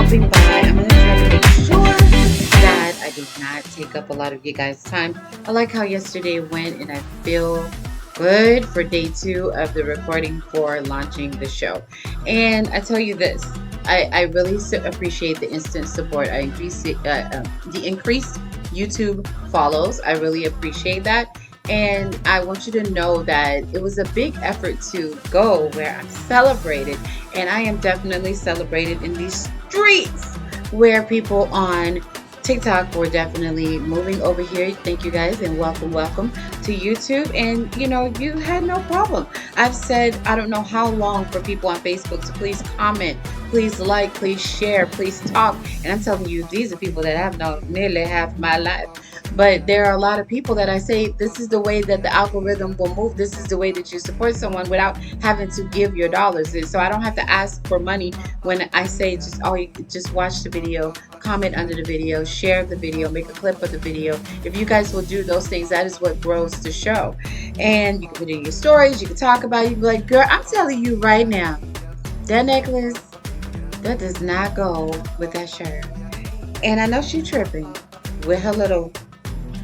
I'll be by. I'm going to try to make sure that I do not take up a lot of you guys' time. I like how yesterday went, and I feel good for day 2 of the recording for launching the show. And I tell you this, I really appreciate the instant support. I increased the increased YouTube follows. I really appreciate that. And I want you to know that it was a big effort to go where I'm celebrated. And I am definitely celebrated in these streets where people on TikTok were definitely moving over here. Thank you guys and welcome, welcome to YouTube. And you had no problem. I've said I don't know how long for people on Facebook to please comment, please like, please share, please talk. And I'm telling you, these are people that I've known nearly half my life. But there are a lot of people that I say this is the way that the algorithm will move. This is the way that you support someone without having to give your dollars. And so I don't have to ask for money when I say you just watch the video, comment under the video, share the video, make a clip of the video. If you guys will do those things, that is what grows the show. And you can put in your stories, you can talk about it. You can be like, girl, I'm telling you right now, that necklace, that does not go with that shirt. And I know she tripping with her little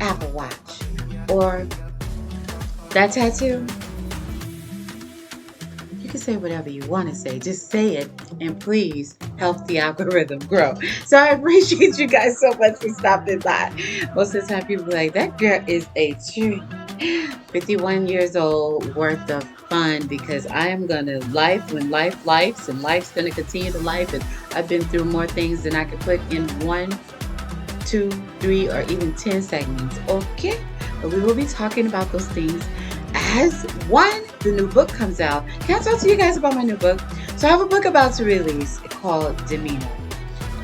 Apple Watch or that tattoo. You can say whatever you want to say. Just say it and please help the algorithm grow. So I appreciate you guys so much for stopping by. Most of the time people be like, that girl is a treat. 51 years old worth of fun because I am going to life when life lives and life's going to continue to life. And I've been through more things than I could put in 1, 2, 3, or even 10 segments. Okay? But we will be talking about those things as the new book comes out. Can I talk to you guys about my new book? So I have a book about to release called Demeanor.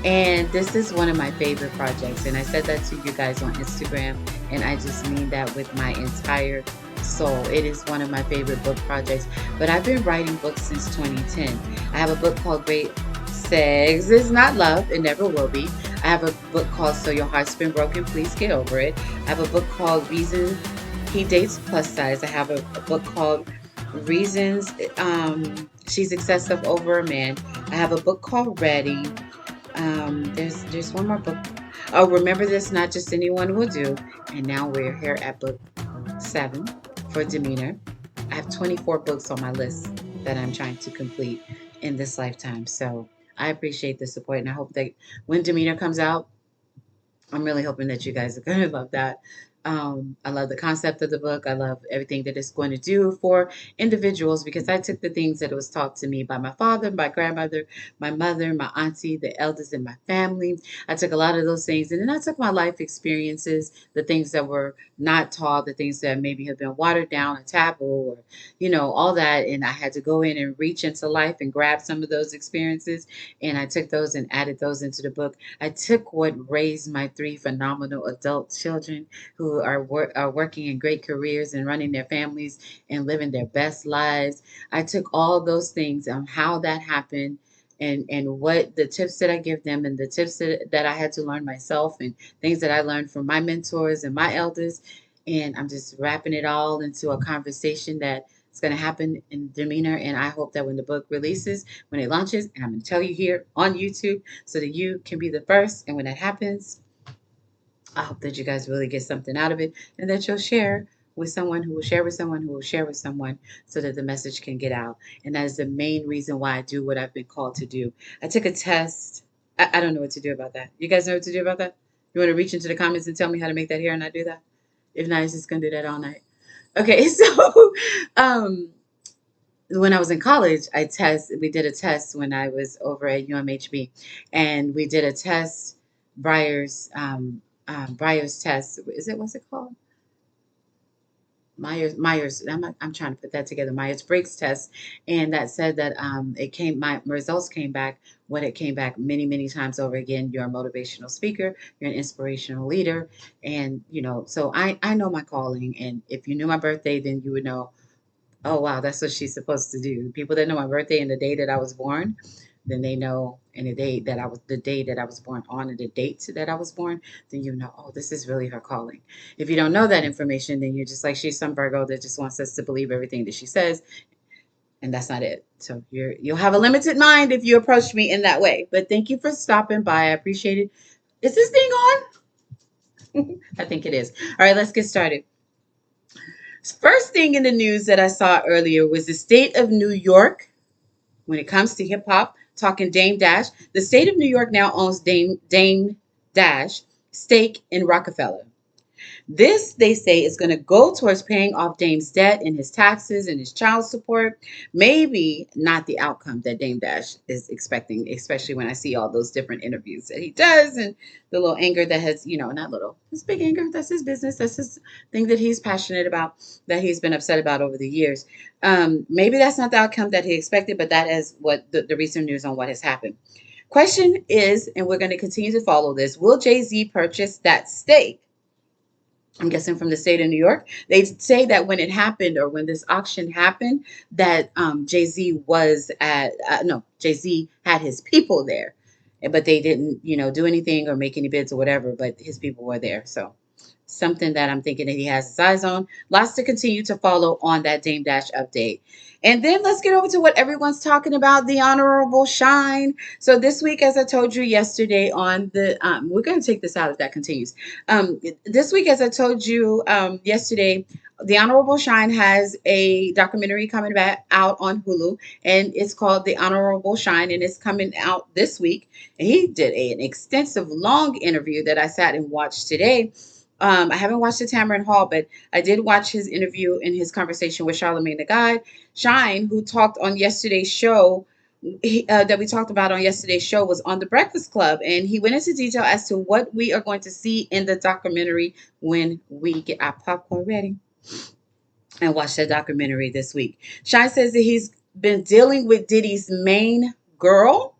And this is one of my favorite projects. And I said that to you guys on Instagram. And I just mean that with my entire soul. It is one of my favorite book projects. But I've been writing books since 2010. I have a book called Great Sex Is Not Love. It never will be. I have a book called So Your Heart's Been Broken, Please Get Over It. I have a book called Reason He Dates Plus Size. I have a book called Reasons She's Excessive Over a Man. I have a book called Ready. There's one more book. Oh, Remember This, Not Just Anyone Will Do. And now we're here at book 7 for Demeanor. I have 24 books on my list that I'm trying to complete in this lifetime. So I appreciate the support, and I hope that when Demeanor comes out, I'm really hoping that you guys are going to love that. I love the concept of the book. I love everything that it's going to do for individuals because I took the things that was taught to me by my father, my grandmother, my mother, my auntie, the elders in my family. I took a lot of those things, and then I took my life experiences, the things that were not taught, the things that maybe have been watered down or taboo, or all that. And I had to go in and reach into life and grab some of those experiences, and I took those and added those into the book. I took what raised my 3 phenomenal adult children who are working in great careers and running their families and living their best lives. I took all those things on how that happened and what the tips that I give them and the tips that I had to learn myself and things that I learned from my mentors and my elders. And I'm just wrapping it all into a conversation that is going to happen in Demeanor. And I hope that when the book releases, when it launches, and I'm going to tell you here on YouTube so that you can be the first. And when that happens, I hope that you guys really get something out of it and that you'll share with someone who will share with someone who will share with someone so that the message can get out. And that is the main reason why I do what I've been called to do. I took a test. I don't know what to do about that. You guys know what to do about that? You want to reach into the comments and tell me how to make that hair and not do that? If not, it's just going to do that all night. Okay, so um, when I was in college, we did a test when I was over at UMHB, and we did a test, Breyer's test. What's it called? Myers. I'm trying to put that together. Myers Briggs test, and that said that my results came back. When it came back many times over again, you're a motivational speaker, you're an inspirational leader, and so I know my calling. And if you knew my birthday, then you would know. Oh wow, that's what she's supposed to do. People that know my birthday and the day that I was born, then they know, and the day that I was born on, and the date that I was born, then oh, this is really her calling. If you don't know that information, then you're just like she's some Virgo that just wants us to believe everything that she says. and that's not it. So you'll have a limited mind if you approach me in that way. But thank you for stopping by. I appreciate it. Is this thing on? I think it is. All right, let's get started. First thing in the news that I saw earlier was the state of New York. When it comes to hip hop, talking Dame Dash, the state of New York now owns Dame Dash stake in Rockefeller. This, they say, is going to go towards paying off Dame's debt and his taxes and his child support. Maybe not the outcome that Dame Dash is expecting, especially when I see all those different interviews that he does and the little anger that has, not little, it's big anger. That's his business. That's his thing that he's passionate about, that he's been upset about over the years. Maybe that's not the outcome that he expected, but that is what the recent news on what has happened. Question is, and we're going to continue to follow this, will Jay-Z purchase that stake? I'm guessing from the state of New York. They say that when it happened, or when this auction happened, that Jay Z was at no, Jay Z had his people there, but they didn't, do anything or make any bids or whatever. But his people were there, so something that I'm thinking that he has his eyes on. Lots to continue to follow on that Dame Dash update. And then let's get over to what everyone's talking about, the Honorable Shyne. So this week, as I told you yesterday on the, we're going to take this out if that continues. This week, as I told you yesterday, the Honorable Shyne has a documentary coming back out on Hulu, and it's called The Honorable Shyne, and it's coming out this week. And he did an extensive, long interview that I sat and watched today. I haven't watched the Tamron Hall, but I did watch his interview and his conversation with Charlamagne the God. Shyne, who talked on yesterday's show, that we talked about on yesterday's show, was on the Breakfast Club, and he went into detail as to what we are going to see in the documentary when we get our popcorn ready and watch that documentary this week. Shyne says that he's been dealing with Diddy's main girl.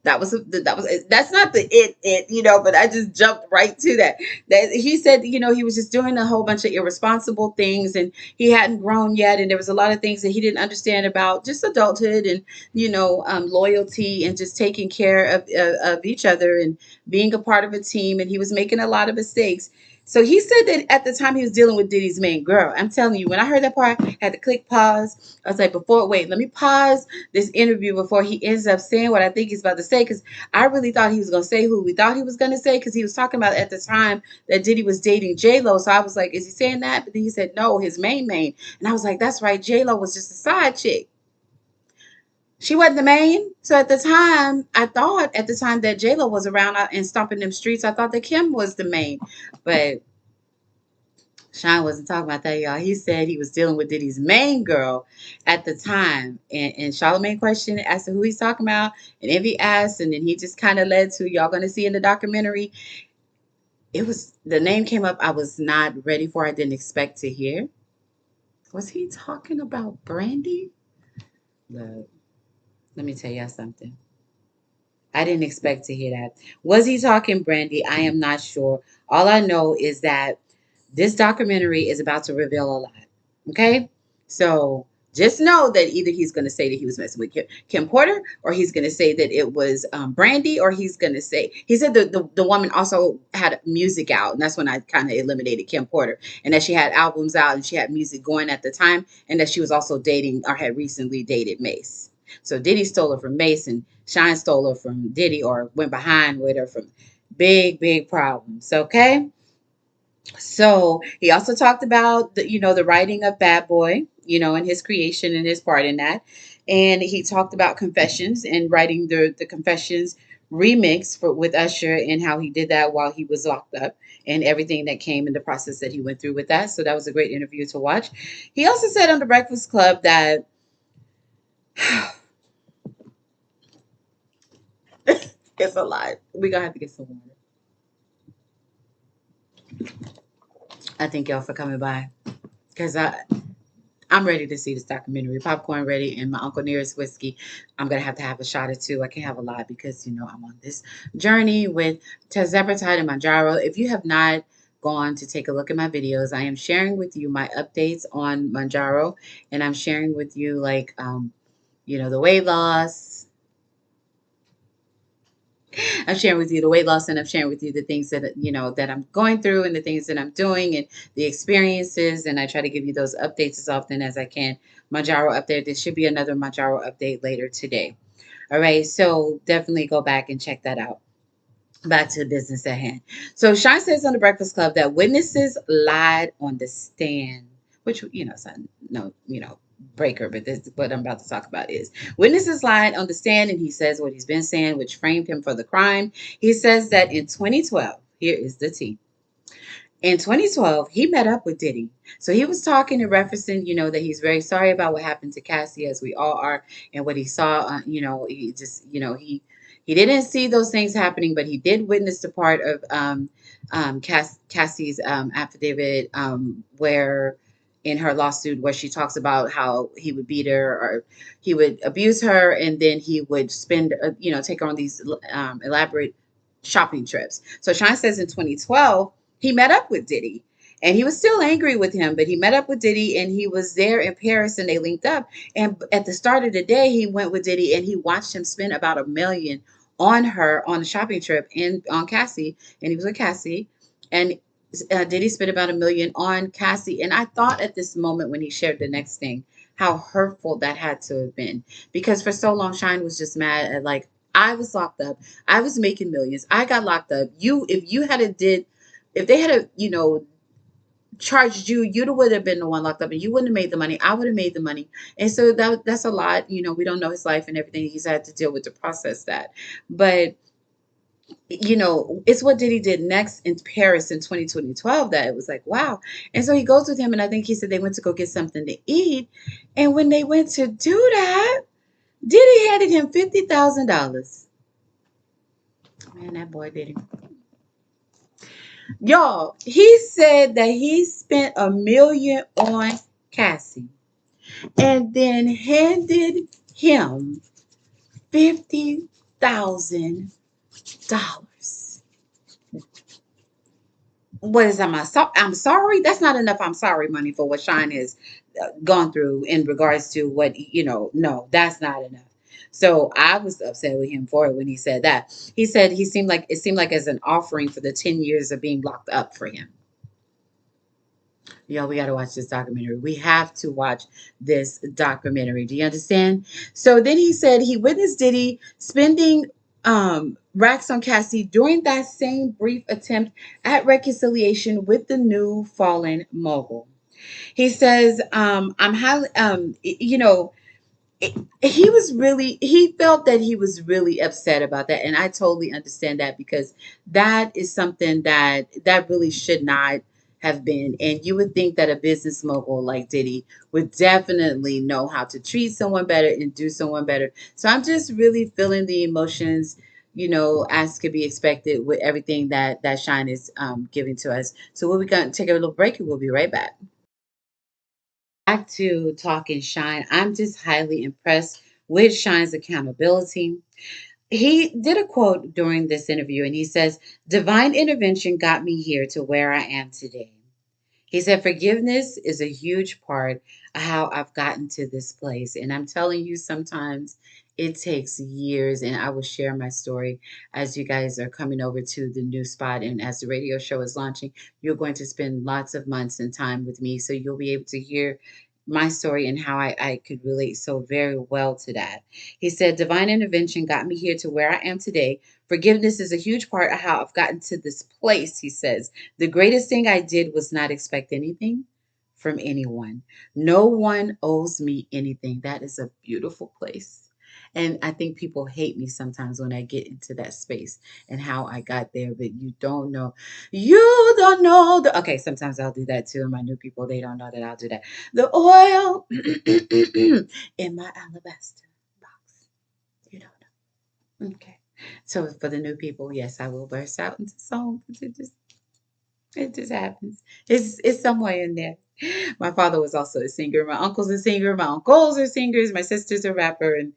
That's not the but I just jumped right to that. That he said, he was just doing a whole bunch of irresponsible things, and he hadn't grown yet, and there was a lot of things that he didn't understand about just adulthood and loyalty and just taking care of each other and being a part of a team, and he was making a lot of mistakes. So he said that at the time he was dealing with Diddy's main girl. I'm telling you, when I heard that part, I had to click pause. I was like, wait, let me pause this interview before he ends up saying what I think he's about to say, because I really thought he was going to say who we thought he was going to say, because he was talking about at the time that Diddy was dating J-Lo. So I was like, is he saying that? But then he said, no, his main. And I was like, that's right, J-Lo was just a side chick. She wasn't the main. So at the time, I thought at the time that J-Lo was around and stomping them streets, I thought that Kim was the main. But Shyne wasn't talking about that, y'all. He said he was dealing with Diddy's main girl at the time. And Charlamagne questioned as to who he's talking about. And Envy asked, and then he just kind of led to, y'all going to see in the documentary. The name came up I was not ready for. I didn't expect to hear. Was he talking about Brandy? Look, let me tell you something. I didn't expect to hear that. Was he talking Brandy? I am not sure. All I know is that this documentary is about to reveal a lot. Okay? So just know that either he's going to say that he was messing with Kim Porter, or he's going to say that it was Brandy, or he's going to say, he said the woman also had music out. And that's when I kind of eliminated Kim Porter, and that she had albums out and she had music going at the time, and that she was also dating or had recently dated Mace. So Diddy stole her from Mace, and Shyne stole her from Diddy, or went behind with her from big problems. Okay? So he also talked about the writing of Bad Boy, and his creation and his part in that. And he talked about Confessions and writing the Confessions remix with Usher, and how he did that while he was locked up, and everything that came in the process that he went through with that. So that was a great interview to watch. He also said on the Breakfast Club that it's a lot. We're gonna have to get some water. I thank y'all for coming by, because I'm ready to see this documentary. Popcorn ready, and my Uncle Nearest whiskey. I'm gonna have a shot or two. I can't have a lot because I'm on this journey with Terzepatide and Manjaro. If you have not gone to take a look at my videos, I am sharing with you my updates on Manjaro, and I'm sharing with you the weight loss. I'm sharing with you the weight loss, and I'm sharing with you the things that that I'm going through, and the things that I'm doing, and the experiences. And I try to give you those updates as often as I can. Manjaro update. There should be another Manjaro update later today. All right, so definitely go back and check that out. Back to the business at hand. So Shyne says on the Breakfast Club that witnesses lied on the stand, which it's not no breaker, but this what I'm about to talk about is witnesses lied on the stand, and he says what he's been saying, which framed him for the crime. He says that in 2012, here is the tea. In 2012, he met up with Diddy. So he was talking and referencing, that he's very sorry about what happened to Cassie, as we all are, and what he saw. He just, he didn't see those things happening, but he did witness the part of Cassie's affidavit, where in her lawsuit, where she talks about how he would beat her or he would abuse her, and then he would spend, take her on these elaborate shopping trips. So Shyne says in 2012 he met up with Diddy, and he was still angry with him, but he met up with Diddy, and he was there in Paris, and they linked up. And at the start of the day, he went with Diddy, and he watched him spend about $1 million on her on a shopping trip and on Cassie, and he was with Cassie, and Diddy spent about $1 million on Cassie. And I thought at this moment when he shared the next thing, how hurtful that had to have been, because for so long Shyne was just mad at, like, I was locked up, I was making millions, I got locked up. If you had a did if they had a charged you, you would have been the one locked up, and you wouldn't have made the money. I would have made the money. And so that's a lot. We don't know his life and everything he's had to deal with to process that. But it's what Diddy did next in Paris in 2012 that it was like, wow. And so he goes with him, and I think he said they went to go get something to eat. And when they went to do that, Diddy handed him $50,000. Man, that boy Diddy. Y'all, he said that he spent $1 million on Cassie and then handed him $50,000. What is that? I'm sorry. That's not enough. I'm sorry money for what Shyne has gone through in regards to what No, that's not enough. So I was upset with him for it when he said that. He said it seemed like as an offering for the 10 years of being locked up for him. Yo, we got to watch this documentary. We have to watch this documentary. Do you understand? So then he said he witnessed Diddy spending racks on Cassie during that same brief attempt at reconciliation with the new fallen mogul. He says, I'm highly, he felt that he was really upset about that, and I totally understand that, because that is something that really should not have been. And you would think that a business mogul like Diddy would definitely know how to treat someone better and do someone better. So I'm just really feeling the emotions, as could be expected with everything that Shyne is giving to us. So we're going to take a little break, and we'll be right back. Back to talking Shyne. I'm just highly impressed with Shyne's accountability. He did a quote during this interview, and he says, "Divine intervention got me here to where I am today." He said, "Forgiveness is a huge part of how I've gotten to this place." And I'm telling you, sometimes it takes years. And I will share my story as you guys are coming over to the new spot. And as the radio show is launching, you're going to spend lots of months and time with me. So you'll be able to hear my story and how I could relate so very well to that. He said, "Divine intervention got me here to where I am today. Forgiveness is a huge part of how I've gotten to this place," he says. "The greatest thing I did was not expect anything from anyone. No one owes me anything." That is a beautiful place. And I think people hate me sometimes when I get into that space and how I got there, but you don't know. You don't know. Okay, sometimes I'll do that too. And my new people, they don't know that I'll do that. The oil in my alabaster box. You don't know. Okay. So for the new people, yes, I will burst out into song. It just happens. It's somewhere in there. My father was also a singer. My uncle's a singer. My uncles are singers. My sister's a rapper, and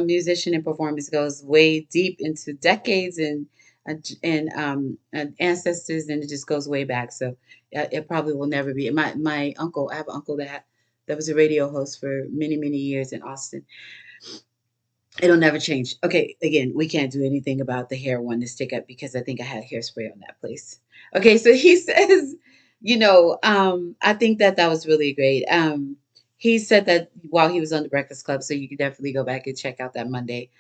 musician and performance goes way deep into decades and ancestors, and it just goes way back. So it probably will never be. My uncle, I have an uncle that was a radio host for many years in Austin. It'll never change. Okay, again, we can't do anything about the hair one to stick up because I think I had hairspray on that place. Okay, so he says, I think that that was really great. He said that while he was on the Breakfast Club, so you can definitely go back and check out that Monday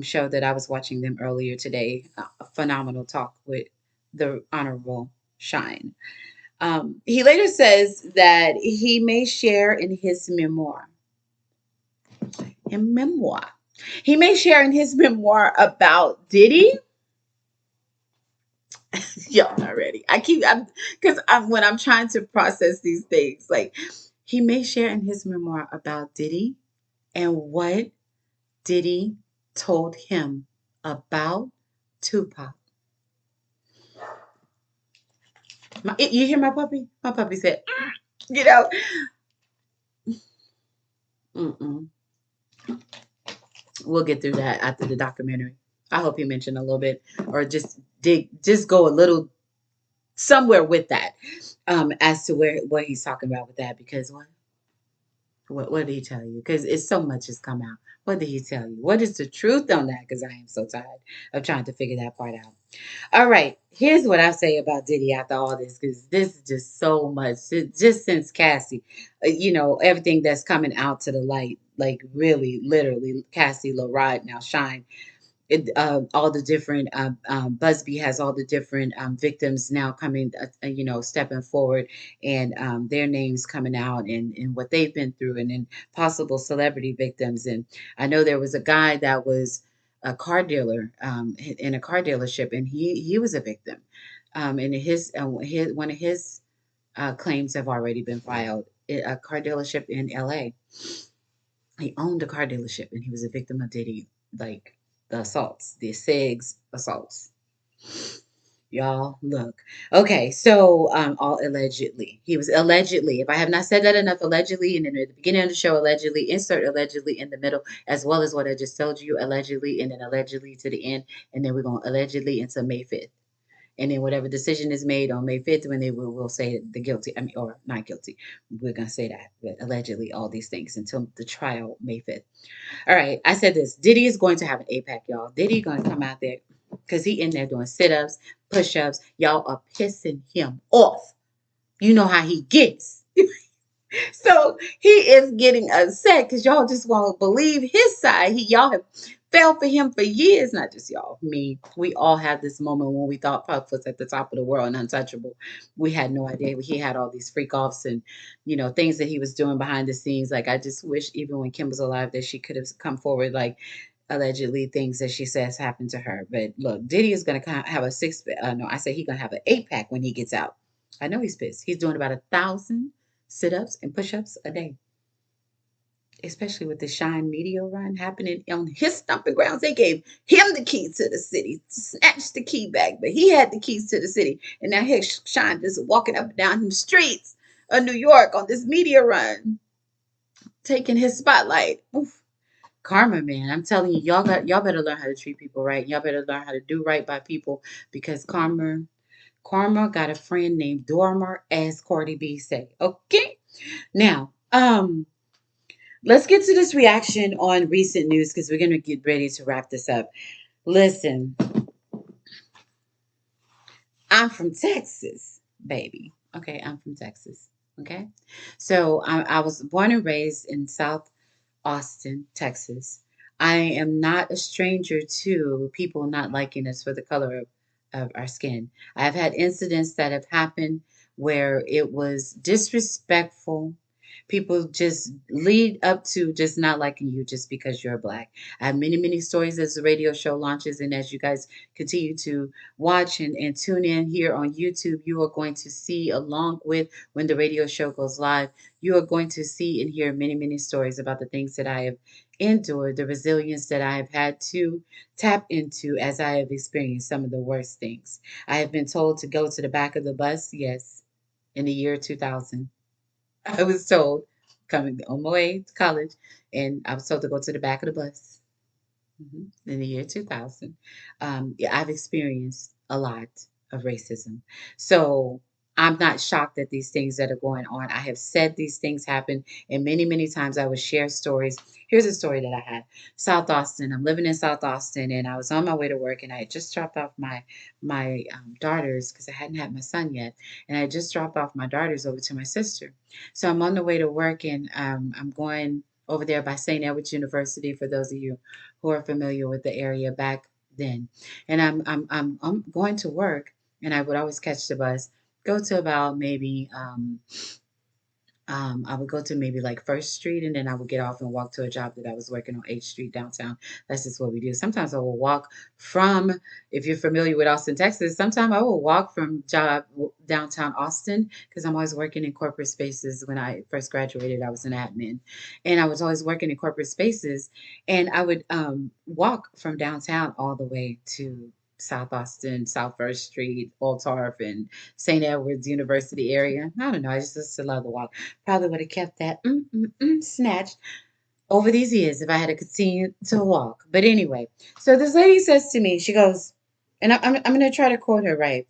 show that I was watching them earlier today. A phenomenal talk with the Honorable Shyne. He later says that he may share in his memoir. In memoir. He may share in his memoir about Diddy. Y'all not ready. Because I'm when I'm trying to process these things, like he may share in his memoir about Diddy and what Diddy told him about Tupac. You hear my puppy? My puppy said, you know, mm-mm. We'll get through that after the documentary. I hope you mention a little bit, or just go a little somewhere with that, as to where what he's talking about with that. Because what did he tell you? Because it's so much has come out. What did he tell you? What is the truth on that? Because I am so tired of trying to figure that part out. All right, here's what I say about Diddy after all this, because this is just so much. Just since Cassie, everything that's coming out to the light, like really, literally, Cassie, Lil Rod, now Shine, all the different Busby has all the different victims now coming, stepping forward, and their names coming out, and what they've been through, and then possible celebrity victims. And I know there was a guy that was a car dealer, in a car dealership, and he was a victim, and his one of his claims have already been filed. A car dealership in LA. He owned a car dealership, and he was a victim of Diddy, like the assaults, the SIGs assaults. Y'all, look. Okay, so all allegedly. He was allegedly, if I have not said that enough, allegedly, and then at the beginning of the show, allegedly, insert allegedly in the middle, as well as what I just told you, allegedly, and then allegedly to the end, and then we're going allegedly into May 5th. And then whatever decision is made on May 5th, when they will say the guilty, I mean, or not guilty, we're going to say that, but allegedly, all these things until the trial May 5th. All right, I said this. Diddy is going to have an APAC, y'all. Diddy going to come out there because he in there doing sit-ups, push-ups. Y'all are pissing him off. You know how he gets. So he is getting upset because y'all just won't believe his side. Y'all have fell for him for years. Not just y'all, me. We all had this moment when we thought Puff was at the top of the world and untouchable. We had no idea he had all these freak offs and things that he was doing behind the scenes. Like I just wish even when Kim was alive that she could have come forward, like allegedly things that she says happened to her. But look, Diddy is gonna have a six. No, I said he's gonna have an 8-pack when he gets out. I know he's pissed. He's doing about 1,000 sit-ups and push-ups a day, especially with the Shine media run happening on his stomping grounds. They gave him the keys to the city, snatched the key back, but he had the keys to the city. And now here's Shine just walking up and down the streets of New York on this media run, taking his spotlight. Oof. Karma, man. I'm telling you, y'all better learn how to treat people right. Y'all better learn how to do right by people, because karma got a friend named Dormer, as Cardi B said. Okay. Now, let's get to this reaction on recent news, because we're going to get ready to wrap this up. Listen, I'm from Texas, baby. Okay, I'm from Texas. Okay. So I was born and raised in South Austin, Texas. I am not a stranger to people not liking us for the color of our skin. I've had incidents that have happened where it was disrespectful. People just lead up to just not liking you just because you're black. I have many, many stories as the radio show launches, and as you guys continue to watch and tune in here on YouTube, you are going to see, along with when the radio show goes live, you are going to see and hear many, many stories about the things that I have endured, the resilience that I have had to tap into as I have experienced some of the worst things. I have been told to go to the back of the bus, yes, in the year 2000. I was told, coming on my way to college, and I was told to go to the back of the bus, in the year 2000. Yeah, I've experienced a lot of racism. So I'm not shocked at these things that are going on. I have said these things happen, and many, many times I would share stories. Here's a story that I had. South Austin. I'm living in South Austin, and I was on my way to work, and I had just dropped off my daughters because I hadn't had my son yet, and I just dropped off my daughters over to my sister. So I'm on the way to work, and I'm going over there by St. Edward's University. For those of you who are familiar with the area back then, and I'm going to work, and I would always catch the bus, go to about maybe I would go to maybe like First Street, and then I would get off and walk to a job that I was working on H8 downtown. That's just what we do. Sometimes I will walk from, if you're familiar with Austin, Texas, sometimes I will walk from job downtown Austin because I'm always working in corporate spaces. When I first graduated, I was an admin, and I was always working in corporate spaces, and I would walk from downtown all the way to South Austin, South First Street, Old Tarf, and St. Edward's University area. I don't know. I just used to love the walk. Probably would have kept that snatched over these years if I had to continue to walk. But anyway, so this lady says to me, she goes, and I'm going to try to quote her right.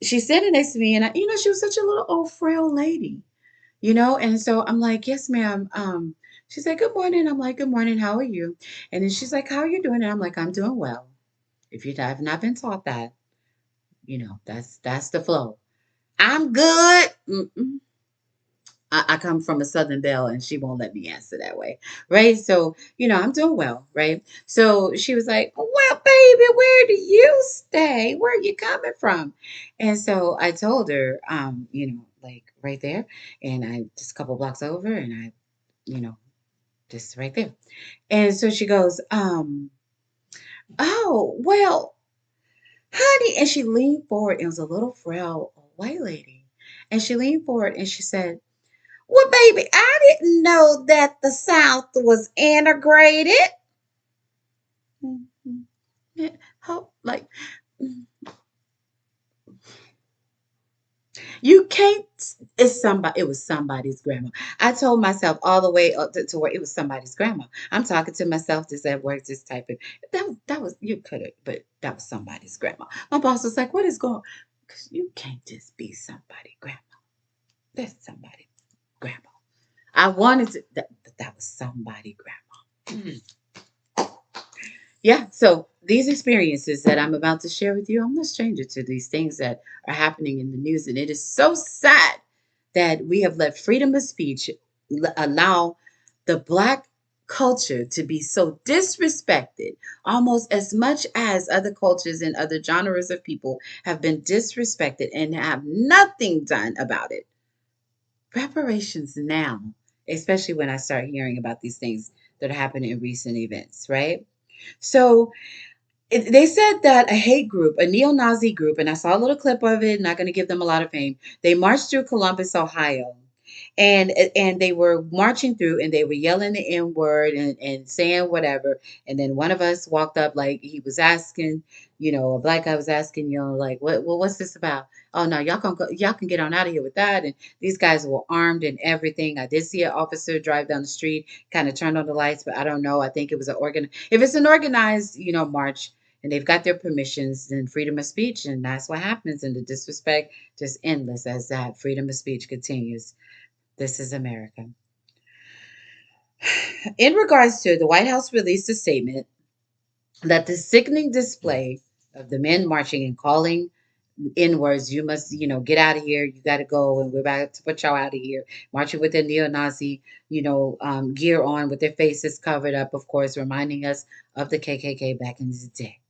She's standing next to me, and she was such a little old frail lady, and so I'm like, yes, ma'am. She's like, good morning. I'm like, good morning. How are you? And then she's like, how are you doing? And I'm like, I'm doing well. If you have not been taught that, that's the flow. I'm good. Mm-mm. I come from a Southern Belle, and she won't let me answer that way, right? So, I'm doing well, right? So she was like, well, baby, where do you stay? Where are you coming from? And so I told her, like right there, and I just a couple blocks over, and I, you know, just right there. And so she goes, oh, well, honey, and she leaned forward. It was a little frail white lady, and she leaned forward and she said, well, baby, I didn't know that the South was integrated. Mhm. Yeah, how, like, you can't. It was somebody's grandma. I told myself all the way up to where it was somebody's grandma. I'm talking to myself just at work, just typing. That was you could have, but that was somebody's grandma. My boss was like, "What is going?" Because you can't just be somebody grandma. That's somebody grandma. I wanted to. That was somebody grandma. Mm. Yeah, so these experiences that I'm about to share with you, I'm no stranger to these things that are happening in the news. And it is so sad that we have let freedom of speech allow the Black culture to be so disrespected, almost as much as other cultures and other genres of people have been disrespected and have nothing done about it. Reparations now, especially when I start hearing about these things that are happening in recent events, right? So they said that a hate group, a neo-Nazi group, and I saw a little clip of it, not going to give them a lot of fame. They marched through Columbus, Ohio, and they were marching through, and they were yelling the N word and saying whatever. And then one of us walked up, like he was asking, a black guy was asking, like, what's this about? Oh no, y'all can get on out of here with that. And these guys were armed and everything. I did see an officer drive down the street, kind of turned on the lights, but I don't know. I think it was if it's an organized, march, and they've got their permissions and freedom of speech, and that's what happens. And the disrespect just endless as that freedom of speech continues. This is America. In regards to, the White House released a statement that the sickening display of the men marching and calling in words, you must, get out of here, you got to go, and we're about to put y'all out of here, marching with their neo-Nazi, gear on, with their faces covered up, of course, reminding us of the KKK back in the day.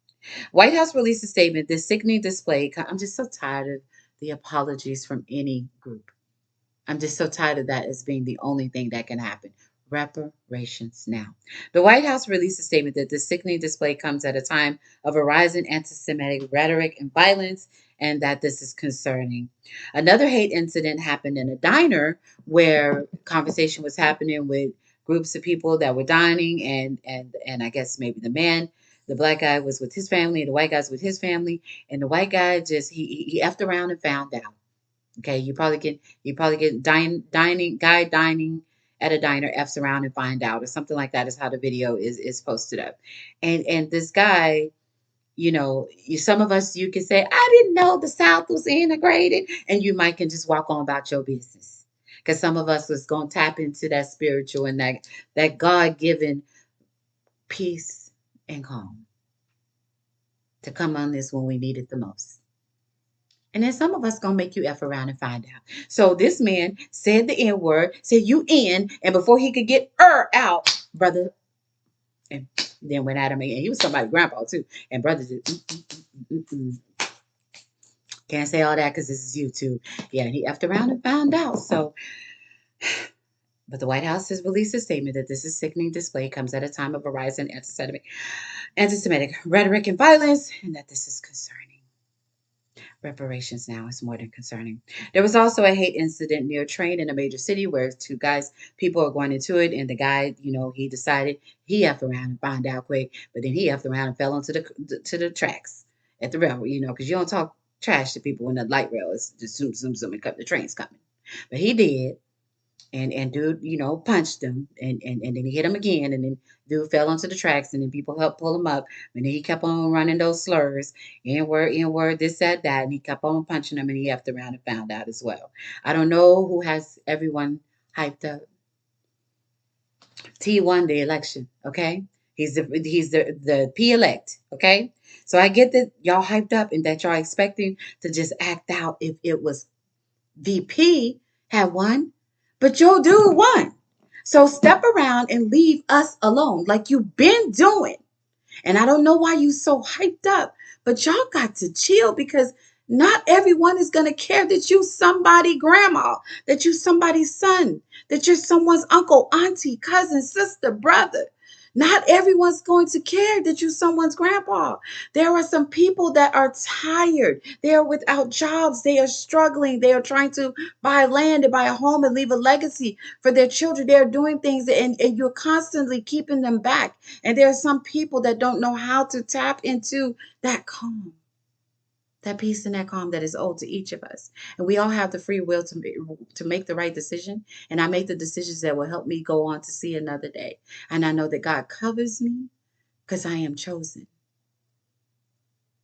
White House released a statement, this sickening display. I'm just so tired of the apologies from any group. I'm just so tired of that as being the only thing that can happen. Reparations now. The White House released a statement that this sickening display comes at a time of a rise in anti Semitic rhetoric and violence, and that this is concerning. Another hate incident happened in a diner where conversation was happening with groups of people that were dining, and I guess maybe the black guy was with his family, and the white guy's with his family, and the white guy just he effed around and found out. Okay, you probably get dining at a diner f's around and find out, or something like that is how the video is posted up. And this guy, some of us, you can say, I didn't know the South was integrated, and you might can just walk on about your business. Because some of us was going to tap into that spiritual and that God-given peace and calm to come on this when we need it the most. And then some of us gonna make you F around and find out. So this man said the N word, said you in, and before he could get out, brother, and then went at him again. He was somebody's grandpa too. And brother just can't say all that because this is YouTube. Yeah, and he effed around and found out. So, but the White House has released a statement that this is sickening display comes at a time of a rise in anti-Semitic rhetoric and violence, and that this is concerning. Reparations now is more than concerning. There was also a hate incident near a train in a major city where people are going into it, and the guy, he decided he effed around and found out quick, but then he effed around and fell onto the tracks at the railroad, because you don't talk trash to people when the light rail is just zoom, zoom, zoom, and the train's coming. But he did, and dude, punched him, and then he hit him again, and then dude fell onto the tracks, and then people helped pull him up, and then he kept on running those slurs, in word, this, that, and he kept on punching him, and he effed around and found out as well. I don't know who has everyone hyped up. T won the election, okay? He's the P-elect, okay? So I get that y'all hyped up and that y'all expecting to just act out if it was VP had won, but your dude won. So step around and leave us alone like you've been doing. And I don't know why you so hyped up, but y'all got to chill because not everyone is going to care that you somebody grandma, that you somebody's son, that you're someone's uncle, auntie, cousin, sister, brother. Not everyone's going to care that you're someone's grandpa. There are some people that are tired. They are without jobs. They are struggling. They are trying to buy land and buy a home and leave a legacy for their children. They are doing things and you're constantly keeping them back. And there are some people that don't know how to tap into that calm, that peace and that calm that is owed to each of us. And we all have the free will to make the right decision. And I make the decisions that will help me go on to see another day. And I know that God covers me because I am chosen.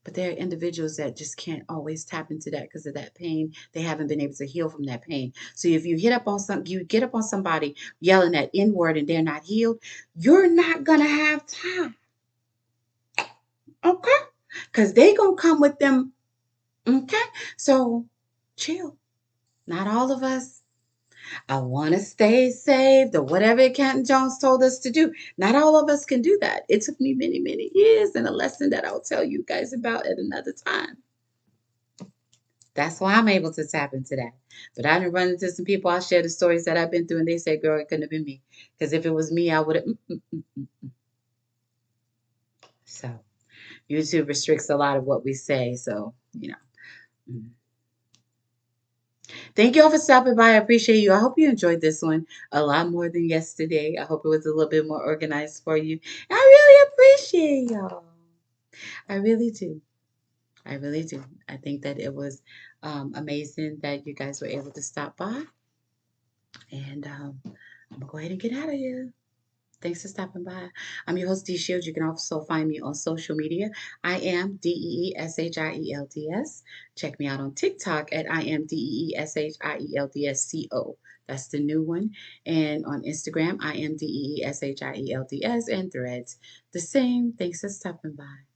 But there are individuals that just can't always tap into that because of that pain. They haven't been able to heal from that pain. So if you you get up on somebody yelling that N word and they're not healed, you're not gonna have time. Okay? Because they gonna come with them. Okay? So chill. Not all of us. I want to stay saved or whatever Canton Jones told us to do. Not all of us can do that. It took me many, many years and a lesson that I'll tell you guys about at another time. That's why I'm able to tap into that. But I didn't run into some people. I share the stories that I've been through, and they say, "Girl, it couldn't have been me." Because if it was me, I would have. So YouTube restricts a lot of what we say. So. Mm. Thank you all for stopping by. I appreciate you. I hope you enjoyed this one a lot more than yesterday. I hope it was a little bit more organized for you. I really appreciate y'all. I really do. I really do. I think that it was amazing that you guys were able to stop by. And I'm going to go ahead and get out of here. Thanks for stopping by. I'm your host, D Shields. You can also find me on social media. I am DEESHIELDS. Check me out on TikTok at I am DEESHIELDSCO. That's the new one. And on Instagram, I am DEESHIELDS and Threads. The same. Thanks for stopping by.